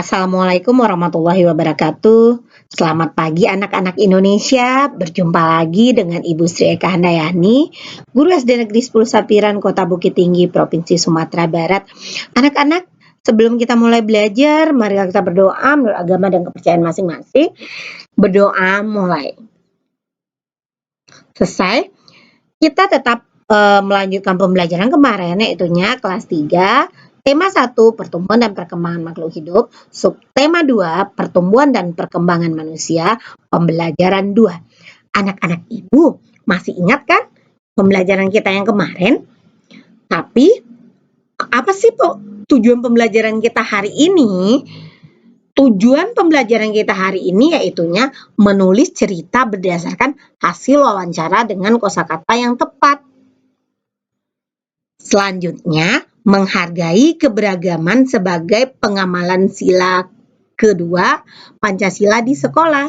Assalamualaikum warahmatullahi wabarakatuh. Selamat pagi anak-anak Indonesia. Berjumpa lagi dengan Ibu Sri Eka Handayani, Guru SD Negeri 10 Sapiran, Kota Bukit Tinggi, Provinsi Sumatera Barat. Anak-anak, sebelum kita mulai belajar, mari kita berdoa menurut agama dan kepercayaan masing-masing. Berdoa mulai. Selesai, kita tetap melanjutkan pembelajaran kemarin, yaitunya kelas 3. Tema 1, pertumbuhan dan perkembangan makhluk hidup. Subtema 2, pertumbuhan dan perkembangan manusia. Pembelajaran 2. Anak-anak Ibu masih ingat kan pembelajaran kita yang kemarin? Tapi, apa sih tujuan pembelajaran kita hari ini? Tujuan pembelajaran kita hari ini yaitunya menulis cerita berdasarkan hasil wawancara dengan kosakata yang tepat. Selanjutnya, menghargai keberagaman sebagai pengamalan sila kedua Pancasila di sekolah.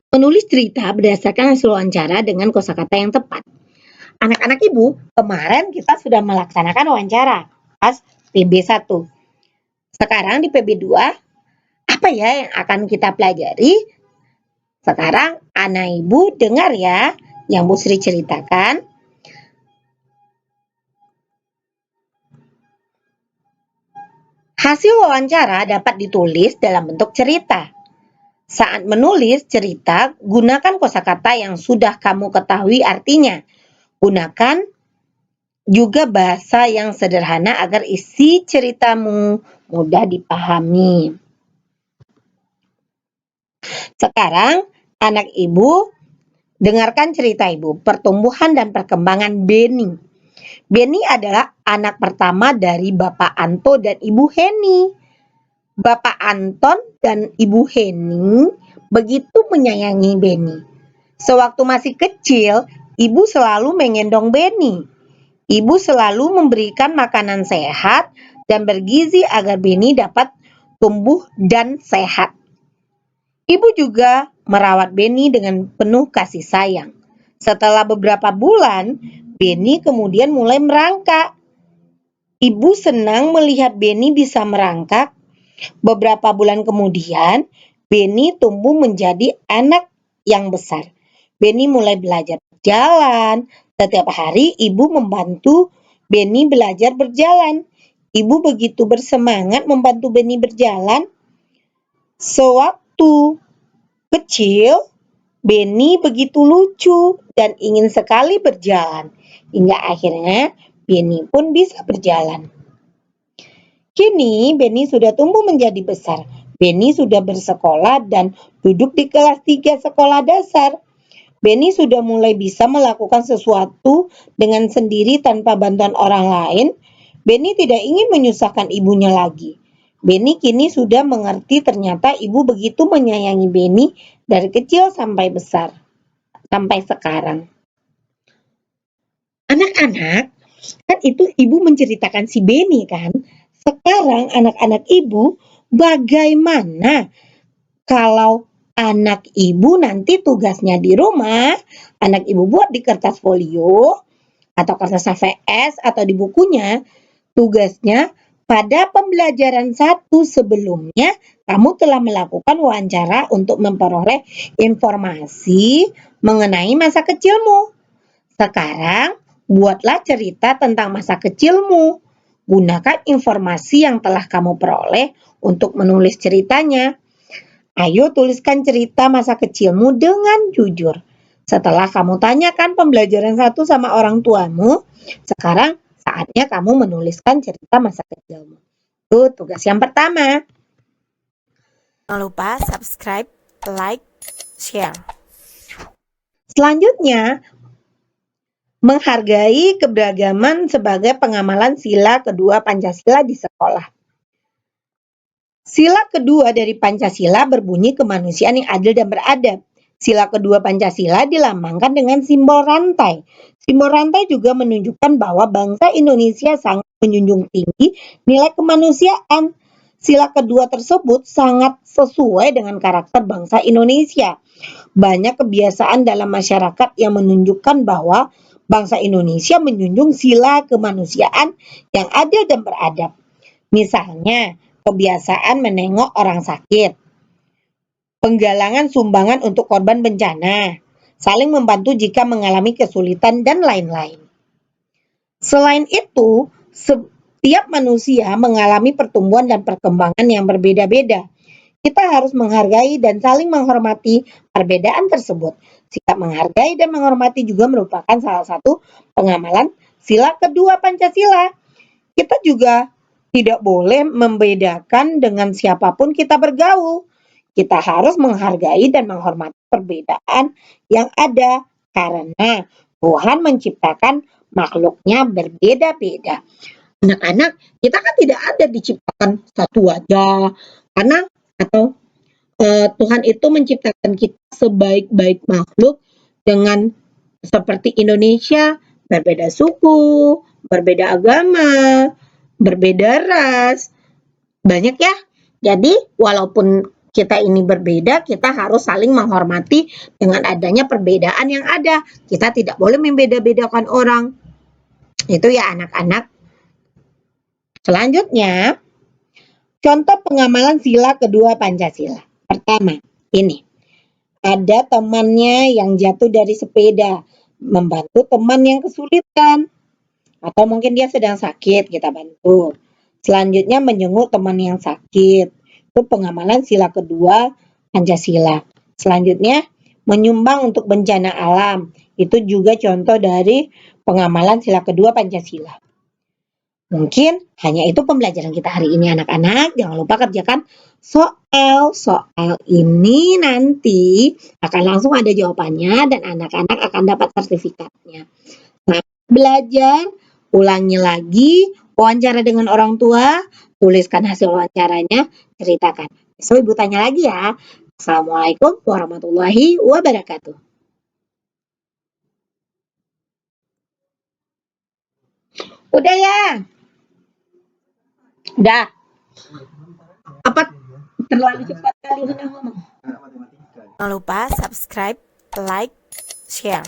Menulis cerita berdasarkan hasil wawancara dengan kosakata yang tepat. Anak-anak Ibu, kemarin kita sudah melaksanakan wawancara pas PB1. Sekarang di PB2, apa ya yang akan kita pelajari? Sekarang anak Ibu dengar ya yang Bu Sri ceritakan. Hasil wawancara dapat ditulis dalam bentuk cerita. Saat menulis cerita, gunakan kosakata yang sudah kamu ketahui artinya. Gunakan juga bahasa yang sederhana agar isi ceritamu mudah dipahami. Sekarang, anak Ibu, dengarkan cerita Ibu, pertumbuhan dan perkembangan Beni. Beni adalah anak pertama dari Bapak Anto dan Ibu Heni. Bapak Anton dan Ibu Heni begitu menyayangi Beni. Sewaktu masih kecil, Ibu selalu menggendong Beni. Ibu selalu memberikan makanan sehat dan bergizi agar Beni dapat tumbuh dan sehat. Ibu juga merawat Beni dengan penuh kasih sayang. Setelah beberapa bulan, Beni kemudian mulai merangkak. Ibu senang melihat Beni bisa merangkak. Beberapa bulan kemudian, Beni tumbuh menjadi anak yang besar. Beni mulai belajar berjalan. Setiap hari ibu membantu Beni belajar berjalan. Ibu begitu bersemangat membantu Beni berjalan. Sewaktu kecil, Beni begitu lucu dan ingin sekali berjalan. Hingga akhirnya Beni pun bisa berjalan. Kini Beni sudah tumbuh menjadi besar. Beni sudah bersekolah dan duduk di kelas 3 sekolah dasar. Beni sudah mulai bisa melakukan sesuatu dengan sendiri tanpa bantuan orang lain. Beni tidak ingin menyusahkan ibunya lagi. Beni kini sudah mengerti ternyata ibu begitu menyayangi Beni dari kecil sampai besar, sampai sekarang. Anak-anak, kan itu ibu menceritakan si Beni kan? Sekarang anak-anak ibu, bagaimana kalau anak ibu nanti tugasnya di rumah, anak ibu buat di kertas folio atau kertas HVS atau di bukunya, tugasnya pada pembelajaran 1 sebelumnya kamu telah melakukan wawancara untuk memperoleh informasi mengenai masa kecilmu. Sekarang buatlah cerita tentang masa kecilmu. Gunakan informasi yang telah kamu peroleh untuk menulis ceritanya. Ayo tuliskan cerita masa kecilmu dengan jujur. Setelah kamu tanyakan pembelajaran 1 sama orang tuamu, sekarang saatnya kamu menuliskan cerita masa kecilmu. Itu tugas yang pertama. Jangan lupa subscribe, like, share. Selanjutnya, menghargai keberagaman sebagai pengamalan sila kedua Pancasila di sekolah. Sila kedua dari Pancasila berbunyi kemanusiaan yang adil dan beradab. Sila kedua Pancasila dilambangkan dengan simbol rantai. Simbol rantai juga menunjukkan bahwa bangsa Indonesia sangat menjunjung tinggi nilai kemanusiaan. Sila kedua tersebut sangat sesuai dengan karakter bangsa Indonesia. Banyak kebiasaan dalam masyarakat yang menunjukkan bahwa bangsa Indonesia menjunjung sila kemanusiaan yang adil dan beradab. Misalnya, kebiasaan menengok orang sakit, penggalangan sumbangan untuk korban bencana, saling membantu jika mengalami kesulitan, dan lain-lain. Selain itu, setiap manusia mengalami pertumbuhan dan perkembangan yang berbeda-beda. Kita harus menghargai dan saling menghormati perbedaan tersebut. Sikap menghargai dan menghormati juga merupakan salah satu pengamalan sila kedua Pancasila. Kita juga tidak boleh membedakan dengan siapapun kita bergaul. Kita harus menghargai dan menghormati perbedaan yang ada karena Tuhan menciptakan makhluknya berbeda-beda. Anak-anak, kita kan tidak ada diciptakan satu wajah karena atau Tuhan itu menciptakan kita sebaik-baik makhluk dengan seperti Indonesia, berbeda suku, berbeda agama, berbeda ras, banyak ya. Jadi walaupun kita ini berbeda, kita harus saling menghormati dengan adanya perbedaan yang ada. Kita tidak boleh membeda-bedakan orang. Itu ya anak-anak. Selanjutnya, contoh pengamalan sila kedua Pancasila. Pertama, ini. Ada temannya yang jatuh dari sepeda, membantu teman yang kesulitan. Atau mungkin dia sedang sakit, kita bantu. Selanjutnya, menjenguk teman yang sakit. Itu pengamalan sila kedua Pancasila. Selanjutnya, menyumbang untuk bencana alam. Itu juga contoh dari pengamalan sila kedua Pancasila. Mungkin hanya itu pembelajaran kita hari ini anak-anak. Jangan lupa kerjakan soal. Soal ini nanti akan langsung ada jawabannya dan anak-anak akan dapat sertifikatnya. Selamat belajar, ulangi lagi, wawancara dengan orang tua, tuliskan hasil wawancaranya, ceritakan. Besok Ibu tanya lagi ya. Assalamualaikum warahmatullahi wabarakatuh. Udah ya? Udah. Apa terlalu cepat kali udah ngomong? Jangan lupa subscribe, like, share.